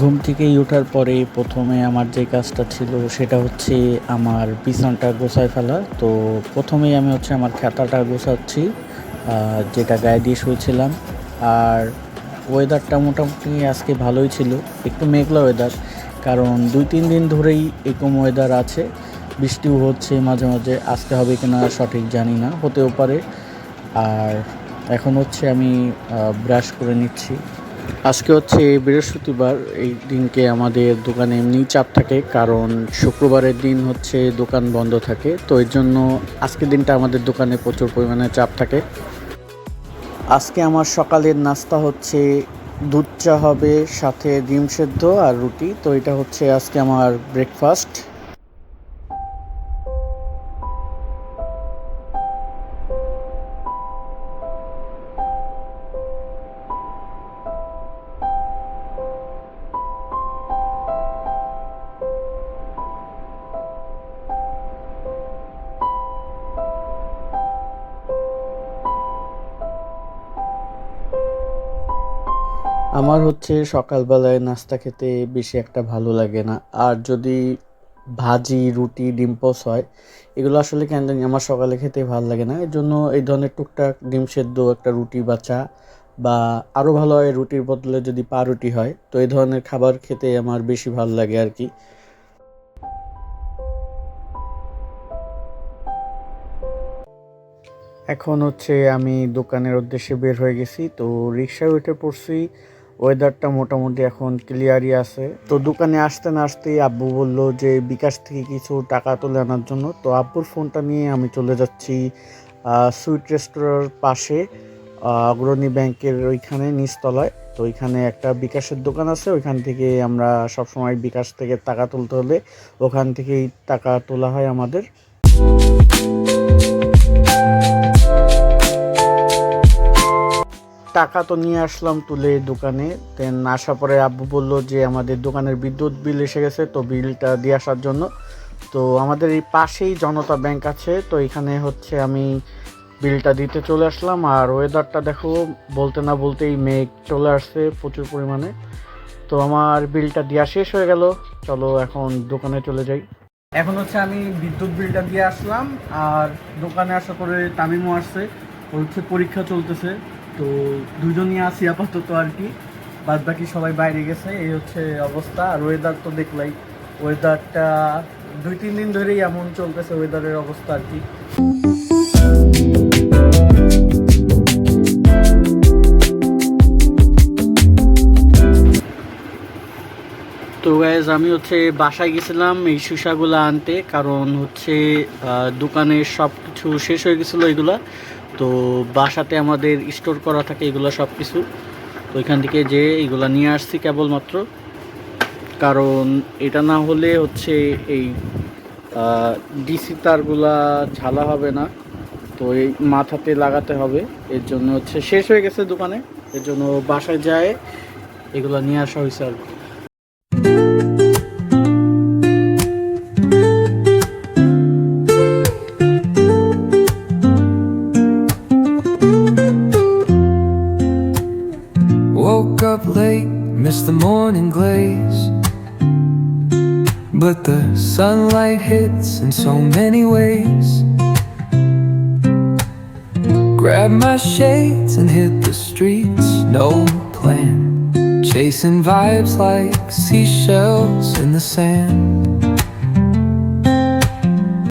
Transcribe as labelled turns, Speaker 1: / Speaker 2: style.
Speaker 1: ঘুম থেকেই ওঠার পরে প্রথমে আমার যে কাজটা ছিল সেটা হচ্ছে আমার বিছানাটা গোছায় ফেলা। তো প্রথমেই আমি হচ্ছে আমার খাতাটা গোছাচ্ছি, যেটা গায়ে দিয়ে শুয়েছিলাম। আর ওয়েদারটা মোটামুটি আজকে ভালোই ছিল, একটু মেঘলা ওয়েদার, কারণ 2-3 দিন ধরেই এরকম ওয়েদার আছে। বৃষ্টিও হচ্ছে মাঝে মাঝে, আজকে হবে কিনা সঠিক জানি না, হতেও পারে। আর এখন হচ্ছে আমি ব্রাশ করে নিচ্ছি। আজকে হচ্ছে বৃহস্পতিবার, এই দিনকে আমাদের দোকানে এমনি চাপ থাকে, কারণ শুক্রবারের দিন হচ্ছে দোকান বন্ধ থাকে। তো এর জন্য আজকের দিনটা আমাদের দোকানে প্রচুর পরিমাণে চাপ থাকে। আজকে আমার সকালের নাস্তা হচ্ছে দুধ চা হবে, সাথে ডিম সেদ্ধ আর রুটি। তো এটা হচ্ছে আজকে আমার ব্রেকফাস্ট। আমার হচ্ছে সকালবেলায় নাস্তা খেতে বেশি একটা ভালো লাগে না। আর যদি ভাজি, রুটি, ডিম পোচ হয়, এগুলো আসলে কেন জানি আমার সকালে খেতে ভালো লাগে না। এর জন্য এই ধরনের টুকটাক ডিম সেদ্ধ, একটা রুটি বা চা, বা আরও ভালো হয় রুটির বদলে যদি পাউরুটি হয়, তো এই ধরনের খাবার খেতে আমার বেশি ভালো লাগে আর কি। এখন হচ্ছে আমি দোকানের উদ্দেশ্যে বের হয়ে গেছি, তো রিক্সায় উঠে পড়ছি। ওয়েদারটা মোটামুটি এখন ক্লিয়ারই আছে। তো দোকানে আসতে না আসতেই আব্বু বলল যে বিকাশ থেকে কিছু টাকা তুলে আনার জন্য। তো আব্বুর ফোনটা নিয়ে আমি চলে যাচ্ছি সুইট রেস্তোরাঁর পাশে, অগ্রণী ব্যাংকের ওইখানে নিচতলায়। তো ওইখানে একটা বিকাশের দোকান আছে, ওইখান থেকে আমরা সবসময় বিকাশ থেকে টাকা তুলতে হলে ওখান থেকেই টাকা তোলা হয় আমাদের। টাকা তো নিয়ে আসলাম তুলে দোকানে। দেন আসার পরে আব্বু বলল যে আমাদের দোকানের বিদ্যুৎ বিল এসে গেছে, তো বিলটা দিয়ে আসার জন্য। তো আমাদের এই পাশেই জনতা ব্যাংক আছে, তো এখানে হচ্ছে আমি বিলটা দিতে চলে আসলাম। আর ওয়েদারটা দেখো, বলতে না বলতেই মেঘ চলে আসছে প্রচুর পরিমাণে। তো আমার বিলটা দেওয়া শেষ হয়ে গেল, চলো এখন দোকানে চলে যাই। এখন হচ্ছে আমি বিদ্যুৎ বিলটা দিয়ে আসলাম, আর দোকানে আসার পরে তামিমও আসছে, ওর হচ্ছে পরীক্ষা চলতেছে। তো দুজনই আছি আপাতত আর কি, বাদ বাকি সবাই বাইরে গেছে। এই হচ্ছে অবস্থা। আর ওয়েদার তো দেখলাই, ওয়েদারটা 2-3 দিন ধরেই এমন চলতেছে ওয়েদারের অবস্থা আর কি। তো গাইজ, আমি হচ্ছে বাসায় গেছিলাম এই সুসাগুলো আনতে, কারণ হচ্ছে দোকানের সব কিছু শেষ হয়ে গেছিলো এগুলা। তো বাসাতে আমাদের স্টোর করা থাকে এগুলো সব কিছু। তো এখান থেকে যে এগুলা নিয়ে আসছি কেবলমাত্র, কারণ এটা না হলে হচ্ছে এই ডিসি তারগুলা ঝালা হবে না, তো এই মাথাতে লাগাতে হবে। এর জন্য হচ্ছে শেষ হয়ে গেছে দোকানে, এর জন্য বাসায় যায় এগুলা নিয়ে আসা হয়েছে আর কি।
Speaker 2: Woke up late, missed the morning glaze, but the sunlight hits in so many ways. Grabbed my shades and hit the streets, no plan, chasing vibes like seashells in the sand.